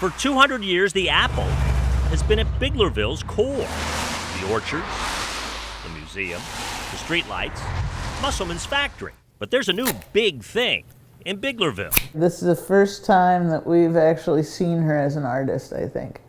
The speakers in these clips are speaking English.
For 200 years, the apple has been at Biglerville's core. The orchards, the museum, the streetlights, Musselman's factory. But there's a new big thing in Biglerville. This is the first time that we've actually seen her as an artist, I think,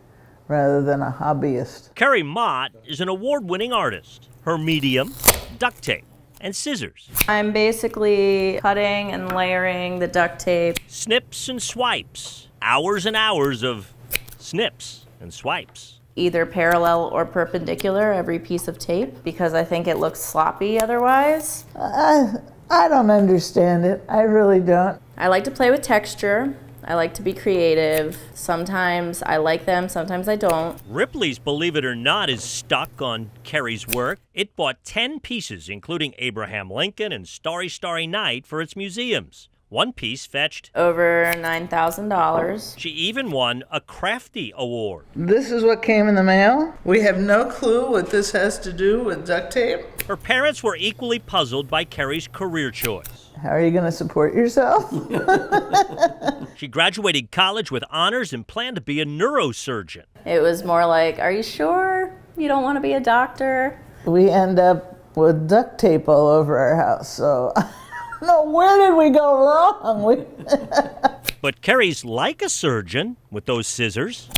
rather than a hobbyist. Carrie Mott is an award-winning artist. Her medium, duct tape and scissors. I'm basically cutting and layering the duct tape. Snips and swipes. Hours and hours of snips and swipes. Either parallel or perpendicular every piece of tape because I think it looks sloppy otherwise. I don't understand it. I really don't. I like to play with texture. I like to be creative. Sometimes I like them, sometimes I don't. Ripley's Believe It or Not is stuck on Carrie's work. It bought 10 pieces, including Abraham Lincoln and Starry Starry Night, for its museums. One piece fetched over $9,000. She even won a Crafty Award. This is what came in the mail. We have no clue what this has to do with duct tape. Her parents were equally puzzled by Carrie's career choice. How are you going to support yourself? She graduated college with honors and planned to be a neurosurgeon. It was more like, are you sure you don't want to be a doctor? We end up with duct tape all over our house, so no, where did we go wrong? But Carrie's like a surgeon with those scissors.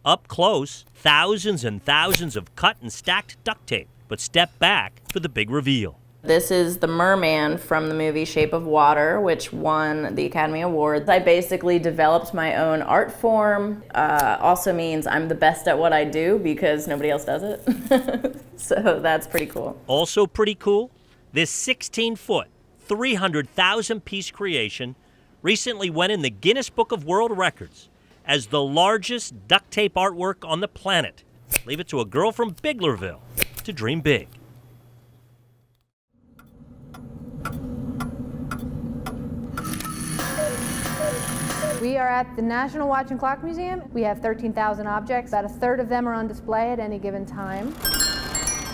Up close, thousands and thousands of cut and stacked duct tape. But step back for the big reveal. This is the merman from the movie Shape of Water, which won the Academy Awards. I basically developed my own art form. Also means I'm the best at what I do because nobody else does it. So that's pretty cool. Also pretty cool, this 16-foot, 300,000-piece creation recently went in the Guinness Book of World Records as the largest duct tape artwork on the planet. Leave it to a girl from Biglerville to dream big. We are at the National Watch and Clock Museum. We have 13,000 objects. About a third of them are on display at any given time.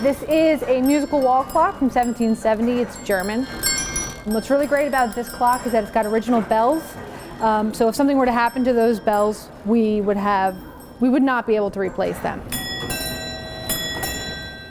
This is a musical wall clock from 1770. It's German. And what's really great about this clock is that it's got original bells. So if something were to happen to those bells, we would not be able to replace them.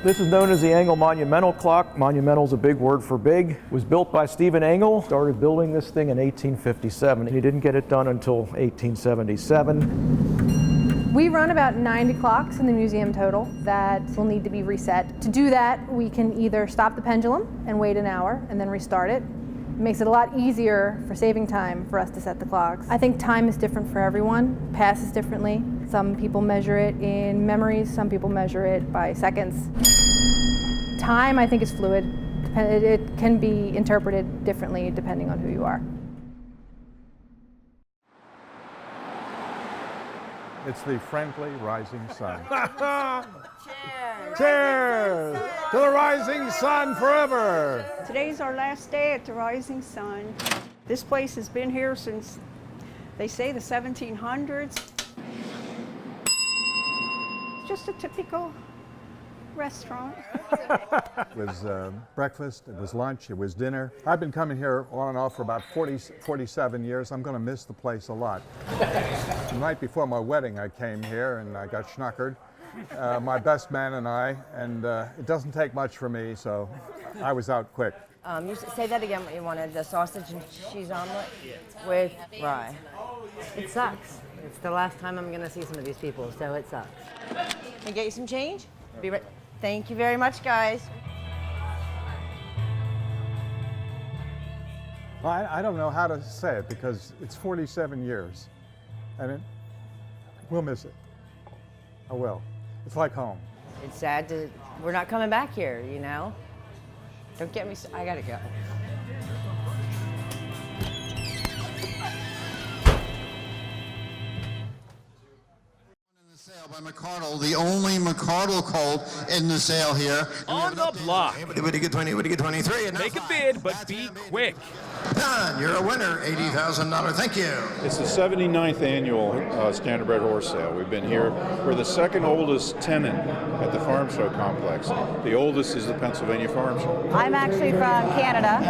This is known as the Engel Monumental Clock. Monumental is a big word for big. It was built by Stephen Engel. Started building this thing in 1857. He didn't get it done until 1877. We run about 90 clocks in the museum total that will need to be reset. To do that, we can either stop the pendulum and wait an hour and then restart it. It makes it a lot easier for saving time for us to set the clocks. I think time is different for everyone, passes differently. Some people measure it in memories, some people measure it by seconds. Time, I think, is fluid. It can be interpreted differently depending on who you are. It's the friendly rising sun. Cheers! Cheers to the rising sun forever! Today's our last day at the Rising Sun. This place has been here since, they say, the 1700s. Just a typical restaurant. It was breakfast, it was lunch, it was dinner. I've been coming here on and off for about 47 years. I'm going to miss the place a lot. The night before my wedding, I came here and I got schnockered. My best man and I, and it doesn't take much for me, so I was out quick. You say that again, what you wanted, the sausage and cheese omelet with rye. It sucks. It's the last time I'm going to see some of these people, so it sucks. Can I get you some change? Be right. Thank you very much, guys. Well, I don't know how to say it because it's 47 years, and we'll miss it. I will. It's like home. It's sad to, we're not coming back here, you know? Don't get me, I gotta go. By McCardle, the only McCardle Colt in the sale here. On the block. Anybody get 20, anybody get 23. Make a bid, but be quick. Done. You're a winner. $80,000. Thank you. It's the 79th annual Standardbred Horse Sale. We've been here. We're the second oldest tenant at the Farm Show complex. The oldest is the Pennsylvania Farm Show. I'm actually from Canada.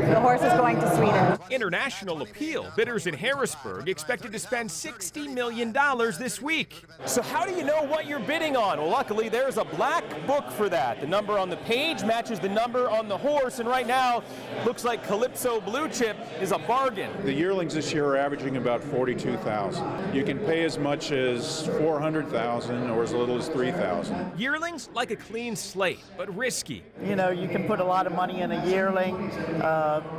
The horse is going to Sweden. International appeal. Bidders in Harrisburg expected to spend $60 million this week. So how do you know what you're bidding on? Well, luckily there's a black book for that. The number on the page matches the number on the horse, and right now looks like Calypso Blue Chip is a bargain. The yearlings this year are averaging about $42,000. You can pay as much as $400,000 or as little as $3,000. Yearlings like a clean slate, but risky. You know, you can put a lot of money in a yearling,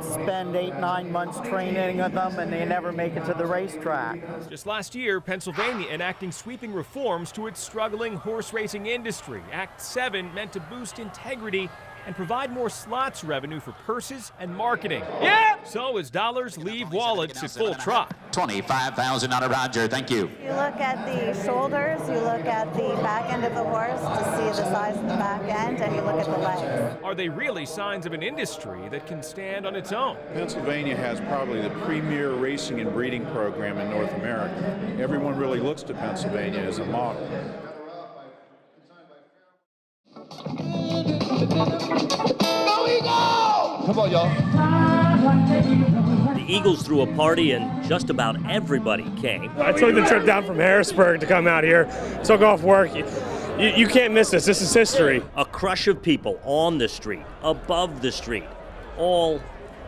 spend 8-9 months training with them, and they never make it to the racetrack. Just last year, Pennsylvania enacting sweeping reforms to its struggling horse racing industry. Act 7 meant to boost integrity and provide more slots revenue for purses and marketing. Yeah! So as dollars leave wallets at full trot. $25,000 Roger. Thank you. You look at the shoulders, you look at the back end of the horse to see the size of the back end, and you look at the legs. Are they really signs of an industry that can stand on its own? Pennsylvania has probably the premier racing and breeding program in North America. Everyone really looks to Pennsylvania as a model. Come on, y'all. The Eagles threw a party and just about everybody came. I took the trip down from Harrisburg to come out here. Took off work. You can't miss this. This is history. A crush of people on the street, above the street, all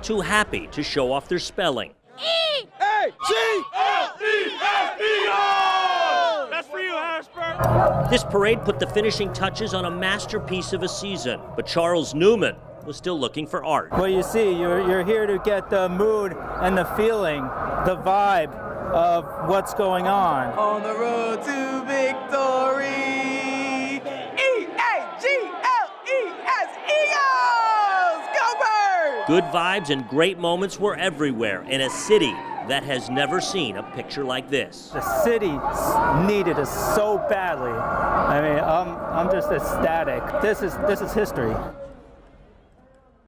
too happy to show off their spelling. E-A-G-L-E-S-E-O! That's for you, Harrisburg. This parade put the finishing touches on a masterpiece of a season, but Charles Newman was still looking for art. Well, you see, you're here to get the mood and the feeling, the vibe of what's going on. On the road to victory, E-A-G-L-E-S, Eagles! Go Birds! Good vibes and great moments were everywhere in a city that has never seen a picture like this. The city needed us so badly. I mean, I'm just ecstatic. This is history.